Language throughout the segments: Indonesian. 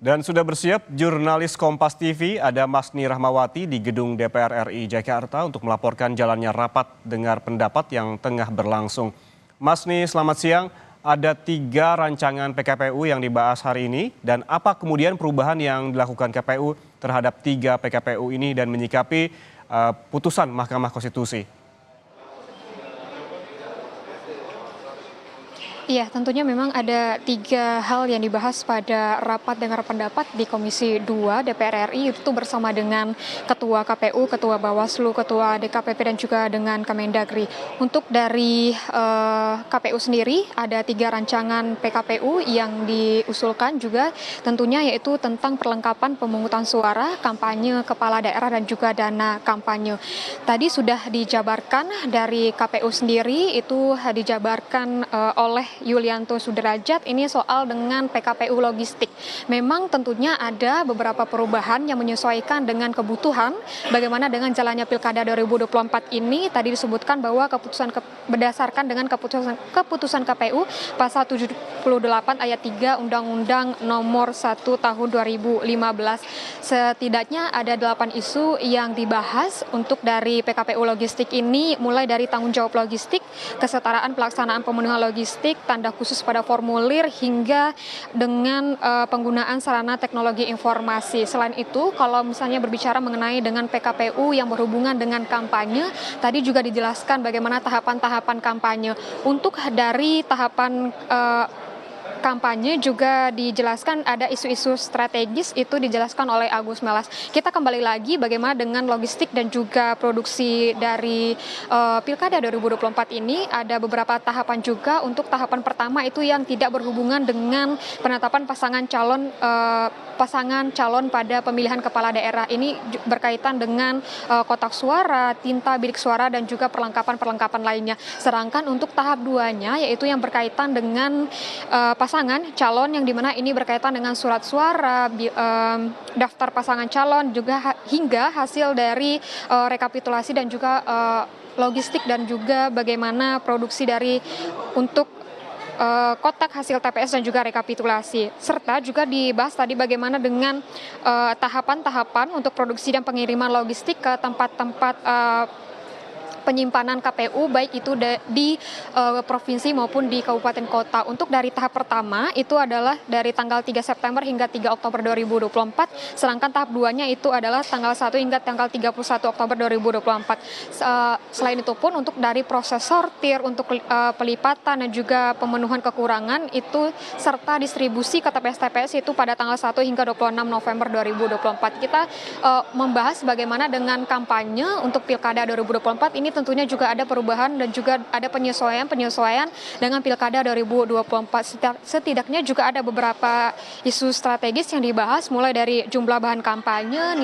Dan sudah bersiap jurnalis Kompas TV, ada Masni Rahmawati di Gedung DPR RI Jakarta untuk melaporkan jalannya rapat dengar pendapat yang tengah berlangsung. Masni, selamat siang. Ada 3 rancangan PKPU yang dibahas hari ini dan apa kemudian perubahan yang dilakukan KPU terhadap 3 PKPU ini dan menyikapi putusan Mahkamah Konstitusi? Iya, tentunya memang ada 3 hal yang dibahas pada rapat dengar pendapat di Komisi 2 DPR RI, itu bersama dengan Ketua KPU, Ketua Bawaslu, Ketua DKPP, dan juga dengan Kemendagri. Untuk dari KPU sendiri, ada 3 rancangan PKPU yang diusulkan juga tentunya, yaitu tentang perlengkapan pemungutan suara, kampanye kepala daerah, dan juga dana kampanye. Tadi sudah dijabarkan dari KPU sendiri, itu dijabarkan oleh Yulianto Sudrajat, ini soal dengan PKPU logistik. Memang tentunya ada beberapa perubahan yang menyesuaikan dengan kebutuhan bagaimana dengan jalannya Pilkada 2024 ini. Tadi disebutkan bahwa berdasarkan dengan keputusan KPU pasal 78 ayat 3 Undang-Undang Nomor 1 Tahun 2015. Setidaknya ada 8 isu yang dibahas untuk dari PKPU logistik ini, mulai dari tanggung jawab logistik, kesetaraan pelaksanaan pemenuhan logistik, tanda khusus pada formulir, hingga dengan penggunaan sarana teknologi informasi. Selain itu, kalau misalnya berbicara mengenai dengan PKPU yang berhubungan dengan kampanye, tadi juga dijelaskan bagaimana tahapan-tahapan kampanye. Untuk dari tahapan kampanye juga dijelaskan ada isu-isu strategis, itu dijelaskan oleh Agus Melas. Kita kembali lagi bagaimana dengan logistik dan juga produksi dari Pilkada 2024 ini. Ada beberapa tahapan juga. Untuk tahapan pertama itu yang tidak berhubungan dengan penetapan pasangan calon pada pemilihan kepala daerah. Ini berkaitan dengan kotak suara, tinta bilik suara, dan juga perlengkapan-perlengkapan lainnya. Sedangkan untuk tahap 2-nya, yaitu yang berkaitan dengan pasangan calon, yang dimana ini berkaitan dengan surat suara, daftar pasangan calon, juga hingga hasil dari rekapitulasi dan juga logistik, dan juga bagaimana produksi dari untuk kotak hasil TPS dan juga rekapitulasi. Serta juga dibahas tadi bagaimana dengan tahapan-tahapan untuk produksi dan pengiriman logistik ke tempat-tempat penyimpanan KPU, baik itu di provinsi maupun di kabupaten kota. Untuk dari tahap pertama itu adalah dari tanggal 3 September hingga 3 Oktober 2024, sedangkan tahap 2-nya itu adalah tanggal 1 hingga tanggal 31 Oktober 2024. Selain itu pun untuk dari proses sortir, untuk pelipatan dan juga pemenuhan kekurangan itu, serta distribusi ke TPS-TPS itu pada tanggal 1 hingga 26 November 2024. Kita membahas bagaimana dengan kampanye untuk Pilkada 2024 ini. Tentunya juga ada perubahan dan juga ada penyesuaian dengan Pilkada 2024. Setidaknya juga ada beberapa isu strategis yang dibahas, mulai dari jumlah bahan kampanye,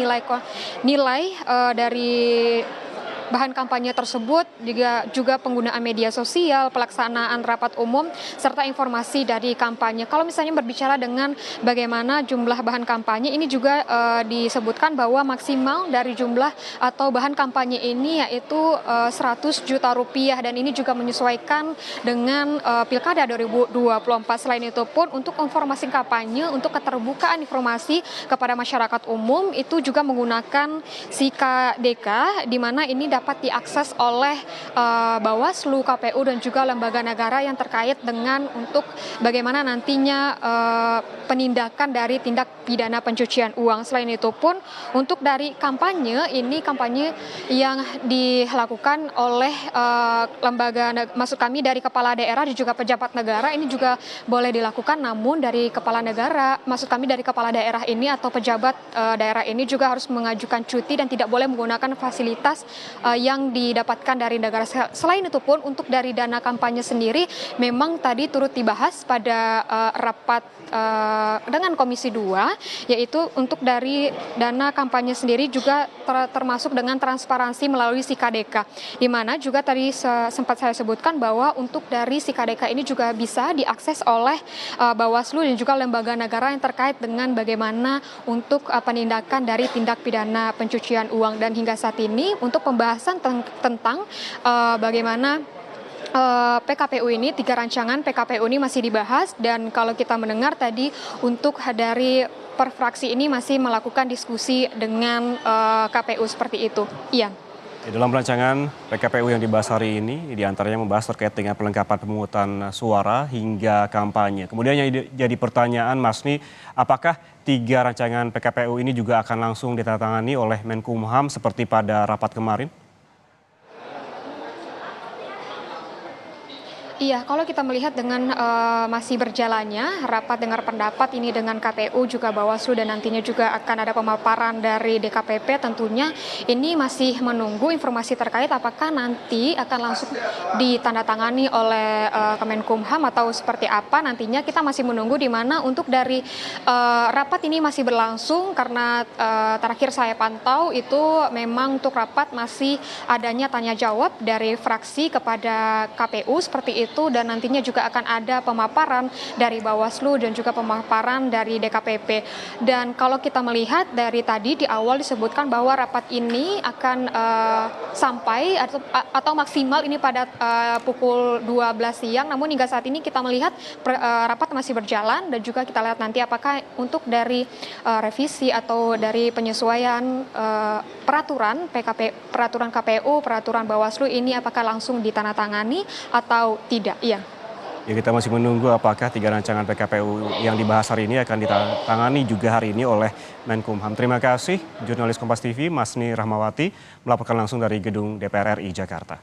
nilai dari bahan kampanye tersebut, juga penggunaan media sosial, pelaksanaan rapat umum, serta informasi dari kampanye. Kalau misalnya berbicara dengan bagaimana jumlah bahan kampanye, ini juga disebutkan bahwa maksimal dari jumlah atau bahan kampanye ini yaitu 100 juta rupiah, dan ini juga menyesuaikan dengan Pilkada 2024. Selain itu pun untuk informasi kampanye, untuk keterbukaan informasi kepada masyarakat umum, itu juga menggunakan SIKADK, di mana ini dapat diakses oleh Bawaslu, KPU, dan juga lembaga negara yang terkait dengan untuk bagaimana nantinya penindakan dari tindak pidana pencucian uang. Selain itu pun untuk dari kampanye, ini kampanye yang dilakukan oleh maksud kami dari kepala daerah dan juga pejabat negara, ini juga boleh dilakukan, namun dari kepala negara, maksud kami dari kepala daerah ini atau pejabat daerah ini juga harus mengajukan cuti dan tidak boleh menggunakan fasilitas yang didapatkan dari negara. Selain itu pun untuk dari dana kampanye sendiri, memang tadi turut dibahas pada rapat dengan Komisi 2, yaitu untuk dari dana kampanye sendiri juga termasuk dengan transparansi melalui SIKADK, di mana juga tadi sempat saya sebutkan bahwa untuk dari SIKADK ini juga bisa diakses oleh Bawaslu dan juga lembaga negara yang terkait dengan bagaimana untuk penindakan dari tindak pidana pencucian uang. Dan hingga saat ini untuk pembahasan tentang bagaimana PKPU ini, 3 rancangan PKPU ini masih dibahas. Dan kalau kita mendengar tadi untuk dari per fraksi ini masih melakukan diskusi dengan KPU seperti itu. Iya. Dalam rancangan PKPU yang dibahas hari ini, diantaranya membahas terkait dengan pelengkapan pemungutan suara hingga kampanye. Kemudian yang jadi pertanyaan, Masni, apakah 3 rancangan PKPU ini juga akan langsung ditandatangani oleh Menkumham seperti pada rapat kemarin? Iya, kalau kita melihat dengan masih berjalannya rapat dengar pendapat ini dengan KPU juga Bawaslu dan nantinya juga akan ada pemaparan dari DKPP, tentunya ini masih menunggu informasi terkait apakah nanti akan langsung ditandatangani oleh Kemenkumham atau seperti apa nantinya, kita masih menunggu, di mana untuk dari rapat ini masih berlangsung karena terakhir saya pantau itu memang untuk rapat masih adanya tanya jawab dari fraksi kepada KPU seperti itu, dan nantinya juga akan ada pemaparan dari Bawaslu dan juga pemaparan dari DKPP. Dan kalau kita melihat dari tadi di awal disebutkan bahwa rapat ini akan sampai atau maksimal ini pada pukul 12 siang, namun hingga saat ini kita melihat rapat masih berjalan dan juga kita lihat nanti apakah untuk dari revisi atau dari penyesuaian peraturan peraturan KPU, peraturan Bawaslu ini apakah langsung ditandatangani atau tidak. Iya. Ya, kita masih menunggu apakah 3 rancangan PKPU yang dibahas hari ini akan ditandatangani juga hari ini oleh Menkumham. Terima kasih jurnalis Kompas TV Masni Rahmawati melaporkan langsung dari gedung DPR RI Jakarta.